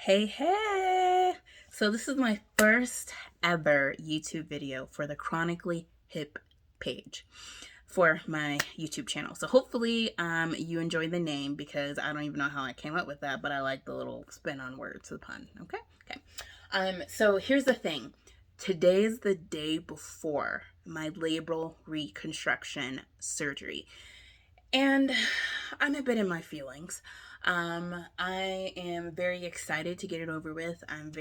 Hey. So this is my first ever YouTube video for the Chronically Hip page for my YouTube channel. So hopefully you enjoy the name because I don't even know how I came up with that, but I like the little spin on words, the pun. Okay. So here's the thing. Today is the day before my labral reconstruction surgery. And I'm a bit in my feelings. I am very excited to get it over with. Um,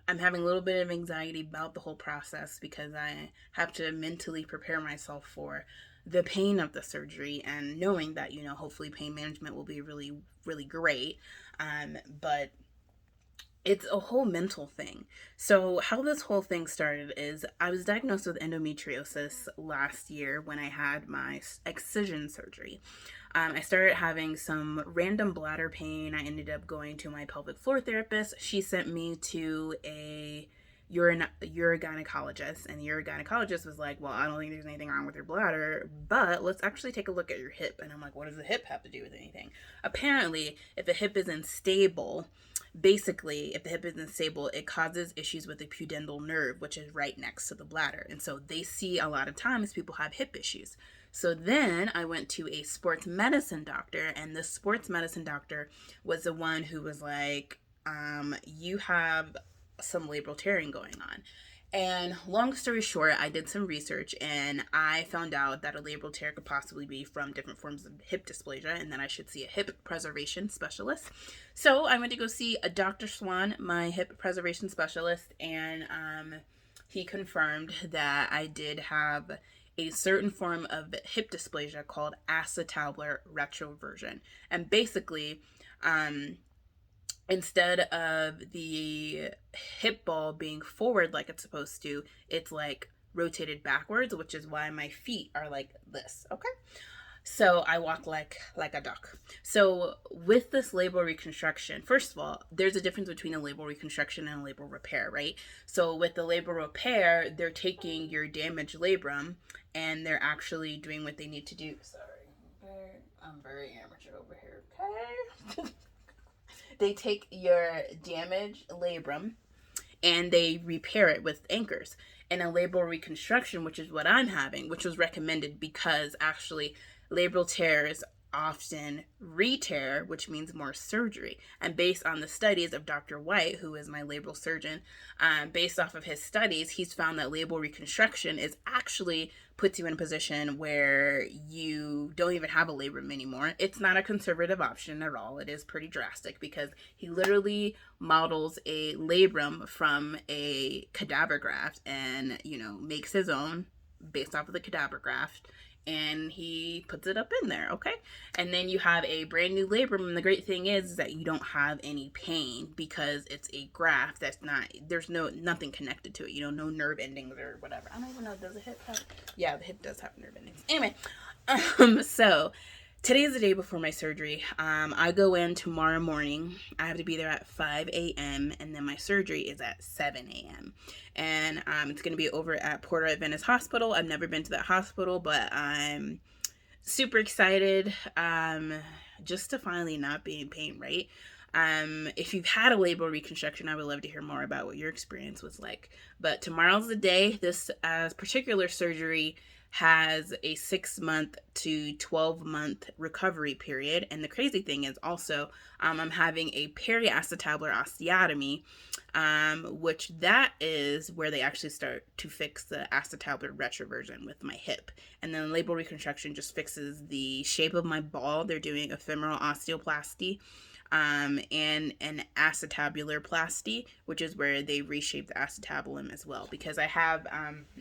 I'm having a little bit of anxiety about the whole process because I have to mentally prepare myself for the pain of the surgery and knowing that, hopefully pain management will be really, really great. But it's a whole mental thing. So, how this whole thing started is I was diagnosed with endometriosis last year when I had my excision surgery. I started having some random bladder pain. I ended up going to my pelvic floor therapist. She sent me to a urogynecologist, and the urogynecologist was like, well, I don't think there's anything wrong with your bladder, but let's actually take a look at your hip. And I'm like, what does the hip have to do with anything? Apparently, if the hip isn't stable, basically, if the hip isn't stable, it causes issues with the pudendal nerve, which is right next to the bladder. And so they see a lot of times people have hip issues. So then I went to a sports medicine doctor, and this sports medicine doctor was the one who was like, you have some labral tearing going on. And long story short, I did some research and I found out that a labral tear could possibly be from different forms of hip dysplasia and that I should see a hip preservation specialist. So I went to go see a Dr. Swan, my hip preservation specialist, and he confirmed that I did have a certain form of hip dysplasia called acetabular retroversion. And basically, instead of the hip ball being forward like it's supposed to, it's like rotated backwards, which is why my feet are like this. Okay. So I walk like a duck. So with this labral reconstruction, first of all, there's a difference between a labral reconstruction and a labral repair, right? So with the labral repair, they're taking your damaged labrum and they're actually doing what they need to do. Sorry, I'm very amateur over here. Okay. They take your damaged labrum and they repair it with anchors. And a labral reconstruction, which is what I'm having, which was recommended because actually labral tears often re-tear, which means more surgery. And based on the studies of Dr. White, who is my labral surgeon, based off of his studies, he's found that labral reconstruction is actually puts you in a position where you don't even have a labrum anymore. It's not a conservative option at all. It is pretty drastic because he literally models a labrum from a cadaver graft and, makes his own based off of the cadaver graft and he puts it up in there, okay? And then you have a brand new labrum, and the great thing is that you don't have any pain because it's a graft that's not, there's nothing connected to it, no nerve endings or whatever. I don't even know, does the hip have, yeah, the hip does have nerve endings. Anyway, so today is the day before my surgery. I go in tomorrow morning. I have to be there at 5 a.m. and then my surgery is at 7 a.m. And it's going to be over at Porter Adventist Hospital. I've never been to that hospital, but I'm super excited just to finally not be in pain, right? If you've had a labral reconstruction, I would love to hear more about what your experience was like. But tomorrow's the day. This particular surgery has a 6-month to 12-month recovery period. And the crazy thing is also I'm having a periacetabular osteotomy, which that is where they actually start to fix the acetabular retroversion with my hip. And then labral reconstruction just fixes the shape of my ball. They're doing a femoral osteoplasty and an acetabular plasty, which is where they reshape the acetabulum as well, because I have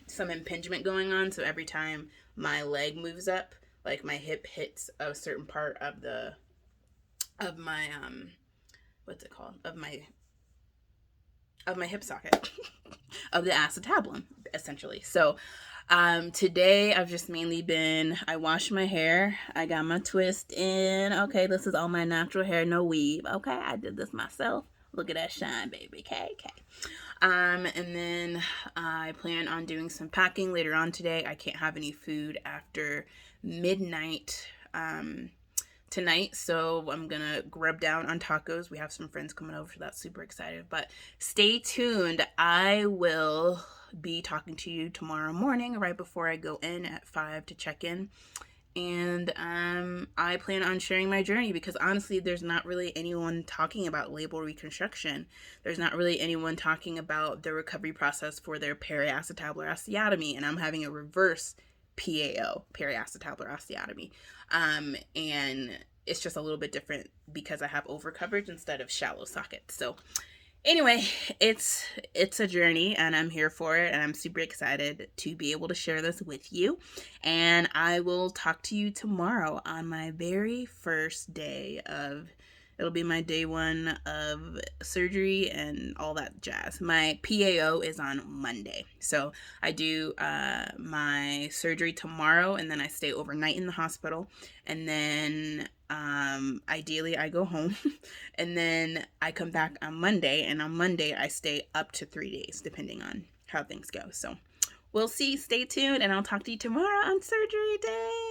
some impingement going on. So every time my leg moves up, like my hip hits a certain part of my what's it called, of my hip socket of the acetabulum, essentially. So today I've just mainly I washed my hair. I got my twist in. Okay, this is all my natural hair, no weave. Okay, I did this myself. Look at that shine, baby. Okay. And then I plan on doing some packing later on today. I can't have any food after midnight tonight, so I'm gonna grub down on tacos. We have some friends coming over, so that's super excited. But stay tuned. I will be talking to you tomorrow morning right before I go in at 5 to check in. And I plan on sharing my journey because honestly, there's not really anyone talking about labral reconstruction. There's not really anyone talking about the recovery process for their periacetabular osteotomy, and I'm having a reverse PAO, periacetabular osteotomy. And it's just a little bit different because I have over coverage instead of shallow sockets. So anyway, it's a journey and I'm here for it, and I'm super excited to be able to share this with you. And I will talk to you tomorrow on my very first day of, it'll be my day 1 of surgery and all that jazz. My PAO is on Monday, so I do my surgery tomorrow, and then I stay overnight in the hospital, and then ideally I go home and then I come back on Monday, and on Monday I stay up to 3 days depending on how things go. So we'll see. Stay tuned, and I'll talk to you tomorrow on surgery day.